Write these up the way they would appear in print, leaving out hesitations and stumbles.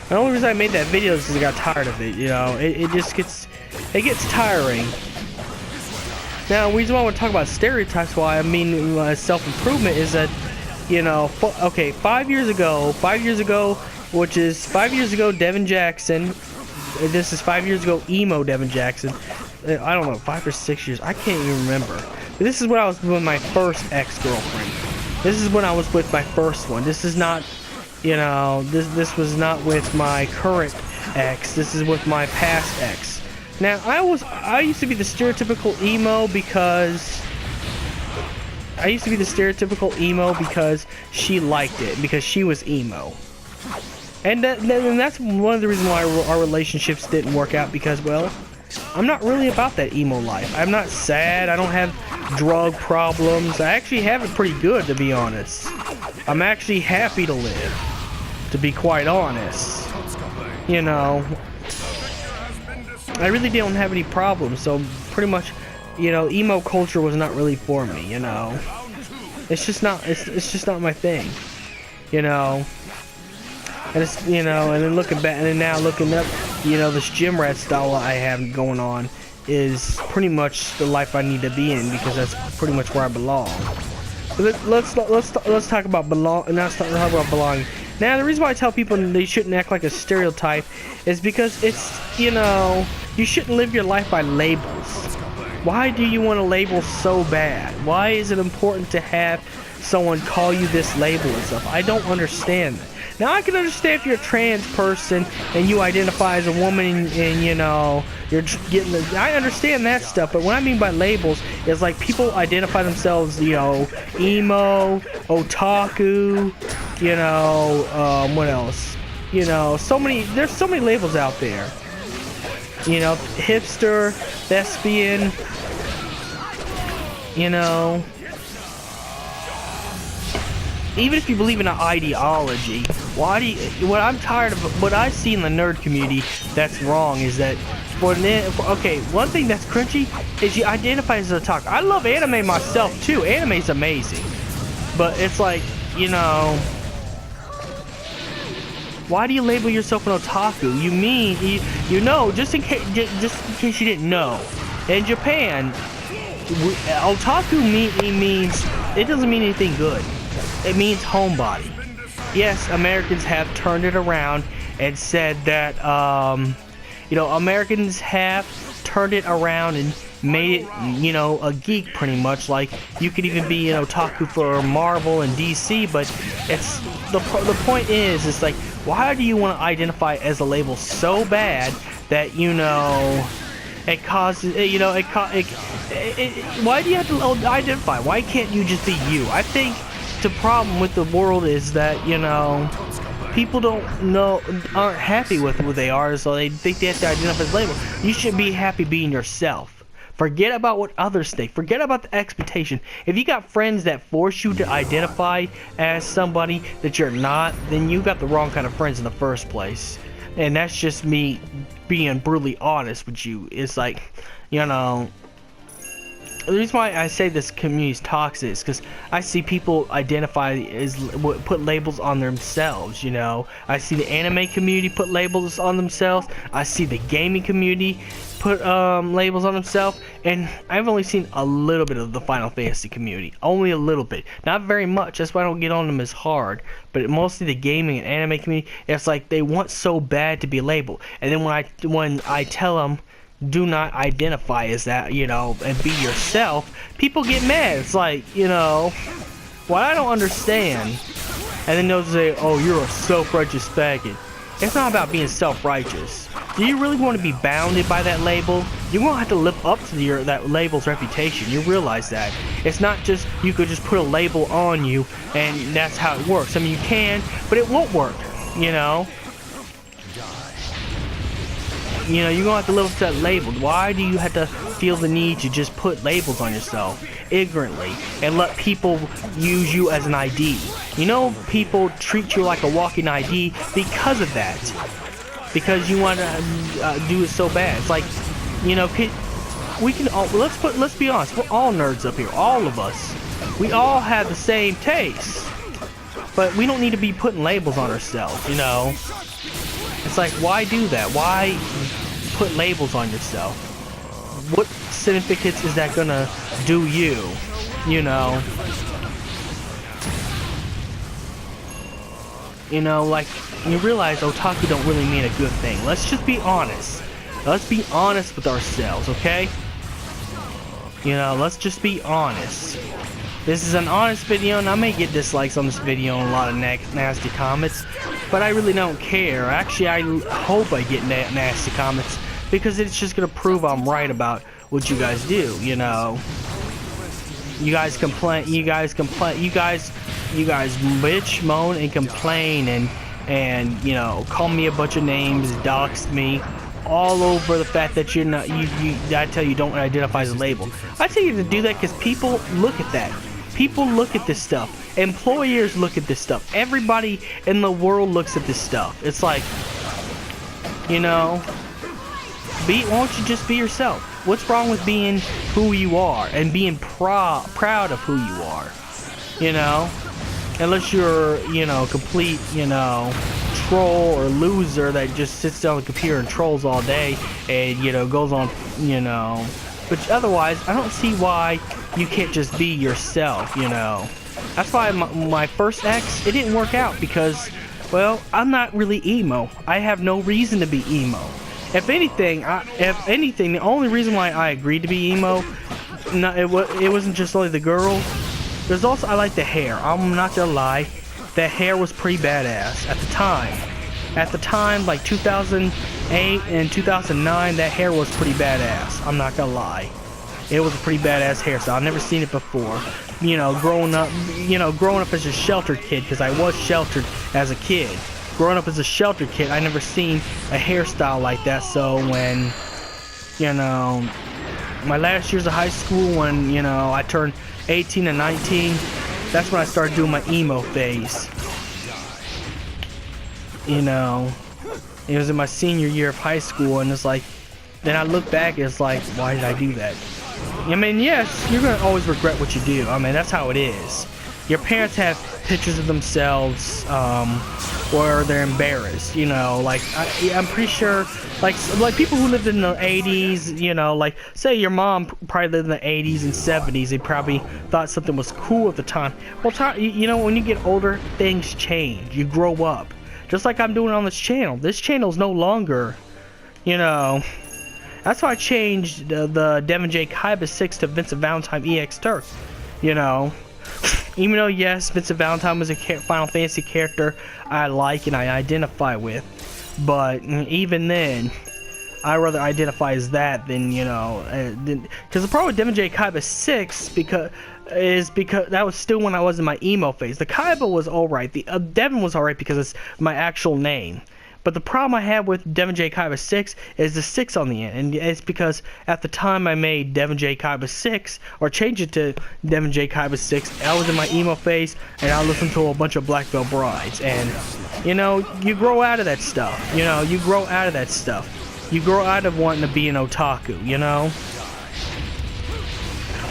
The only reason I made that video is because I got tired of it, you know. It just gets tiring. Now, the reason why I want to talk about stereotypes, why I mean self-improvement, is that, you know, okay, 5 years ago, which is 5 years ago, Devin Jackson. This is 5 years ago, emo Devin Jackson. I don't know, 5 or 6 years. I can't even remember. But this is when I was with my first ex-girlfriend. This is when I was with my first one. This is not, you know, this was not with my current ex. This is with my past ex. Now, I used to be the stereotypical emo because she liked it, because she was emo. And that's one of the reasons why our relationships didn't work out, because, well, I'm not really about that emo life. I'm not sad. I don't have drug problems. I actually have it pretty good, to be honest. I'm actually happy to live, to be quite honest. You know, I really don't have any problems, so pretty much, you know, emo culture was not really for me, you know. It's just not my thing, you know. And it's, you know, and then looking back, and then now looking up, you know, this gym rat style I have going on is pretty much the life I need to be in, because that's pretty much where I belong. But let's talk about belonging. Now, the reason why I tell people they shouldn't act like a stereotype is because it's, you know, you shouldn't live your life by labels. Why do you want to label so bad? Why is it important to have someone call you this label and stuff? I don't understand that. Now, I can understand if you're a trans person and you identify as a woman and you know, you're getting the... I understand that stuff, but what I mean by labels is like people identify themselves, you know, emo, otaku, you know, what else? You know, there's so many labels out there. You know, hipster, thespian, you know... Even if you believe in an ideology, what I'm tired of, what I see in the nerd community that's wrong is that, okay, one thing that's cringy is you identify as an otaku. I love anime myself too. Anime's amazing, but it's like, you know, why do you label yourself an otaku? You know, just in case you didn't know, in Japan, otaku means, it doesn't mean anything good. It means homebody. Yes, Americans have turned it around and said that, you know, Americans have turned it around and made it, you know, a geek pretty much. Like, you could even be an otaku for Marvel and DC, but it's, the point is, it's like, why do you want to identify as a label so bad that, you know, it causes, you know, why do you have to identify? Why can't you just be you? I think the problem with the world is that, you know, people aren't happy with who they are, so they think they have to identify as a label. You should be happy being yourself. Forget about what others think. Forget about the expectation. If you got friends that force you to identify as somebody that you're not, then you got the wrong kind of friends in the first place. And that's just me being brutally honest with you. It's like, you know, the reason why I say this community is toxic is because I see people identify as, put labels on themselves, you know. I see the anime community put labels on themselves. I see the gaming community put labels on themselves. And I've only seen a little bit of the Final Fantasy community. Only a little bit. Not very much. That's why I don't get on them as hard. But mostly the gaming and anime community, it's like they want so bad to be labeled. And then when I tell them, do not identify as that, you know, and be yourself, people get mad. It's like, you know, what I don't understand. And then they'll say, oh, you're a self-righteous faggot. It's not about being self-righteous. Do you really want to be bounded by that label? You're going to have to live up to that label's reputation. You realize that. It's not just, you could just put a label on you and that's how it works. I mean, you can, but it won't work, you know? You know, you're going to have to live up to that label. Why do you have to feel the need to just put labels on yourself ignorantly and let people use you as an ID? You know, people treat you like a walking ID because of that. Because you want to do it so bad. It's like, you know, we can all, let's be honest, we're all nerds up here, all of us. We all have the same taste. But we don't need to be putting labels on ourselves, you know. It's like, why do that? Why put labels on yourself? What significance is that gonna do you? You know? You know, like, you realize otaku don't really mean a good thing. Let's just be honest. Let's be honest with ourselves, okay? You know, let's just be honest. This is an honest video, and I may get dislikes on this video and a lot of nasty comments, but I really don't care. Actually, I hope I get nasty comments, because it's just gonna prove I'm right about what you guys do, you know? You guys complain, you guys bitch, moan, and complain, and you know, call me a bunch of names, dox me, all over the fact that you're not, I tell you don't identify as a label. I tell you to do that because people look at that. People look at this stuff. Employers look at this stuff. Everybody in the world looks at this stuff. It's like, you know, why don't you just be yourself? What's wrong with being who you are and being proud of who you are? You know? Unless you're, you know, complete, you know, troll or loser that just sits down on the computer and trolls all day and, you know, goes on, you know. But otherwise, I don't see why you can't just be yourself, you know. That's why my first ex, it didn't work out because, well, I'm not really emo. I have no reason to be emo. If anything, the only reason why I agreed to be emo, it wasn't just only the girl. There's also, I like the hair. I'm not gonna lie, the hair was pretty badass at the time. At the time, like 2008 and 2009, that hair was pretty badass. I'm not gonna lie. It was a pretty badass hairstyle. I've never seen it before. You know, growing up as a sheltered kid, because I was sheltered as a kid. Growing up as a sheltered kid, I never seen a hairstyle like that. So when, you know, my last years of high school, when, you know, I turned 18 and 19, that's when I started doing my emo phase. You know, it was in my senior year of high school, and it's like, then I look back, it's like, why did I do that? I mean, yes, you're gonna always regret what you do. I mean, that's how it is. Your parents have pictures of themselves, or they're embarrassed, you know, like, I'm pretty sure, like people who lived in the 80s, you know, like, say your mom probably lived in the 80s and 70s, they probably thought something was cool at the time. Well, you know, when you get older, things change, you grow up. Just like I'm doing on this channel. This channel is no longer, you know, that's why I changed the Devin J. Kaiba 6 to Vincent Valentine EX Turk, you know. Even though, yes, Vincent Valentine was a Final Fantasy character I like and I identify with, but even then, I'd rather identify as that than, you know, because the problem with Devin J. Kaiba 6 because that was still when I was in my emo phase. The Kaiba was alright, the Devin was alright because it's my actual name. But the problem I had with Devin J. Kaiba 6 is the 6 on the end, and it's because at the time I made Devin J. Kaiba 6, or changed it to Devin J. Kaiba 6, I was in my emo phase, and I listened to a bunch of Black Veil Brides, and, you know, you grow out of that stuff, you know, you grow out of that stuff. You grow out of wanting to be an otaku, you know?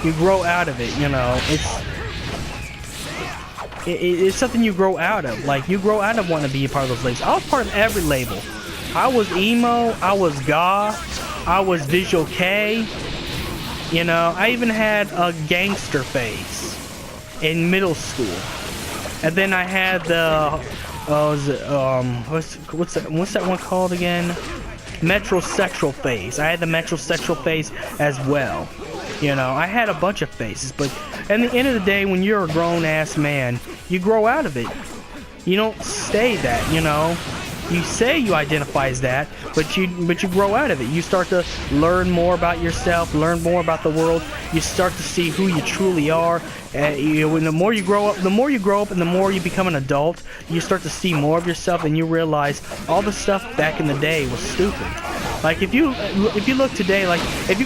You grow out of it, you know, it's something you grow out of. Like, you grow out of wanting to be a part of those labels. I was part of every label. I was emo, I was goth, I was visual K, you know, I even had a gangster phase in middle school. And then I had the, what's that one called again? Metrosexual phase. I had the metrosexual phase as well. You know, I had a bunch of phases, but at the end of the day, when you're a grown-ass man, you grow out of it. You don't stay that, you know. You say you identify as that, but you grow out of it. You start to learn more about yourself, learn more about the world. You start to see who you truly are. You know, when the more you grow up, and the more you become an adult, you start to see more of yourself, and you realize all the stuff back in the day was stupid. Like, if you look today, like if you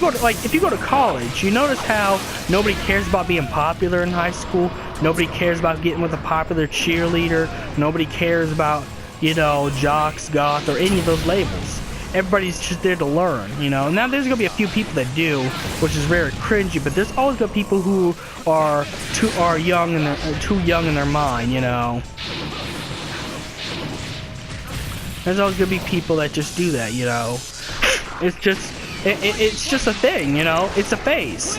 go to college, you notice how nobody cares about being popular in high school. Nobody cares about getting with a popular cheerleader. Nobody cares about, you know, jocks, goth, or any of those labels. Everybody's just there to learn, you know. Now there's gonna be a few people that do, which is very cringy, but there's always gonna be people who are too young in their mind, you know. There's always gonna be people that just do that, you know. It's just a thing, you know. It's a phase.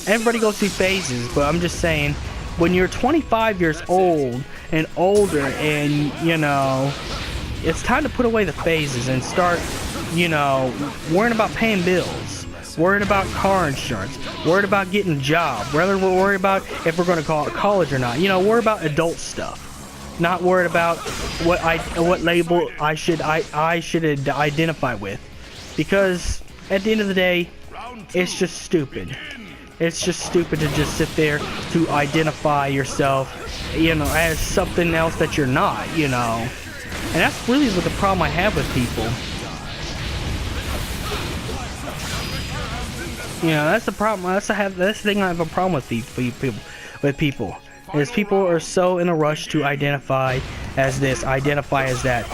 Everybody goes through phases, but I'm just saying, when you're 25 years old and older, and you know, it's time to put away the phases and start, you know, worrying about paying bills, worrying about car insurance, worried about getting a job, whether we're worried about if we're going to call it college or not. You know, worry about adult stuff. Not worried about what label I should identify with, because at the end of the day, it's just stupid. It's just stupid to just sit there to identify yourself, you know, as something else that you're not, you know. And that's really what the problem I have with people. You know, that's the problem. That's the thing I have a problem with people. Is people are so in a rush to identify as this, identify as that.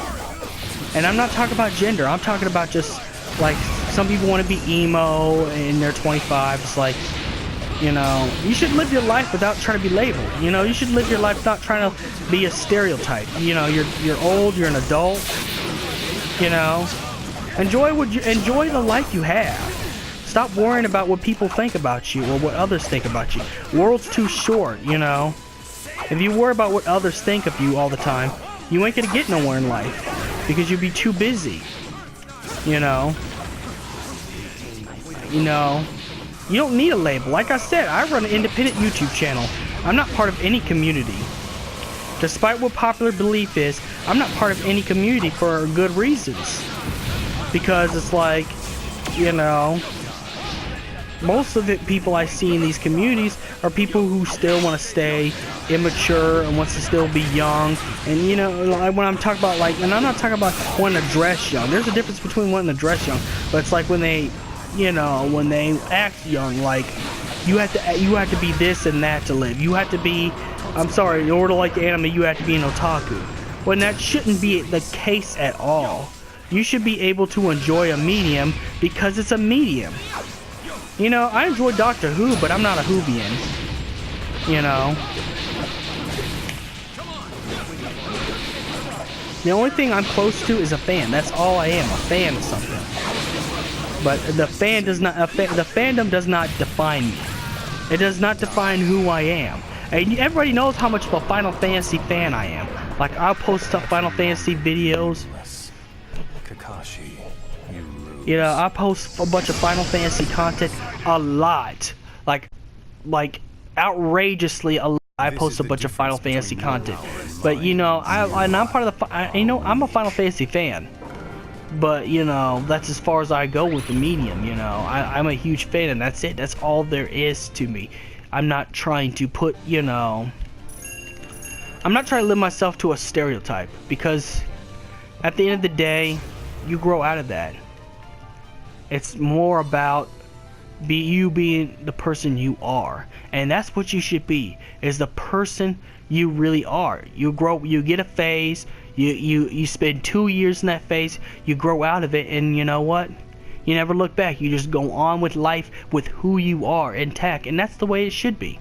And I'm not talking about gender. I'm talking about just like some people want to be emo and they're 25. It's like, you know, you should live your life without trying to be labeled. You know, you should live your life without trying to be a stereotype. You know, you're old, you're an adult. You know, enjoy the life you have. Stop worrying about what people think about you or what others think about you. World's too short, you know. If you worry about what others think of you all the time, you ain't gonna get nowhere in life because you'll be too busy. You know. You know. You don't need a label. Like I said, I run an independent YouTube channel. I'm not part of any community. Despite what popular belief is, I'm not part of any community for good reasons. Because it's like, you know, most of the people I see in these communities are people who still want to stay immature and wants to still be young. And you know, like when I'm talking about like, and I'm not talking about wanting to dress young. There's a difference between wanting to dress young, but it's like when they, you know, when they act young, like you have to be this and that to live. You have to be, I'm sorry, in order to like anime, you have to be an otaku. When that shouldn't be the case at all. You should be able to enjoy a medium because it's a medium. You know, I enjoy Doctor Who, but I'm not a Whovian. You know. The only thing I'm close to is a fan. That's all I am, a fan of something. But the fandom does not define me. It does not define who I am. And everybody knows how much of a Final Fantasy fan I am. Like, I'll post some Final Fantasy videos. You know, I post a bunch of Final Fantasy content a lot. Like outrageously a lot. I post a bunch of Final Fantasy content. But you know, I'm part of the you know, I'm a Final Fantasy fan. But you know, that's as far as I go with the medium, you know. I'm a huge fan and that's it. That's all there is to me. I'm not trying to put, you know, I'm not trying to limit myself to a stereotype, because at the end of the day, you grow out of that. It's more about you being the person you are, and that's what you should be, is the person you really are. You grow, you get a phase, you spend 2 years in that phase, you grow out of it, and you know what? You never look back. You just go on with life with who you are intact, and that's the way it should be.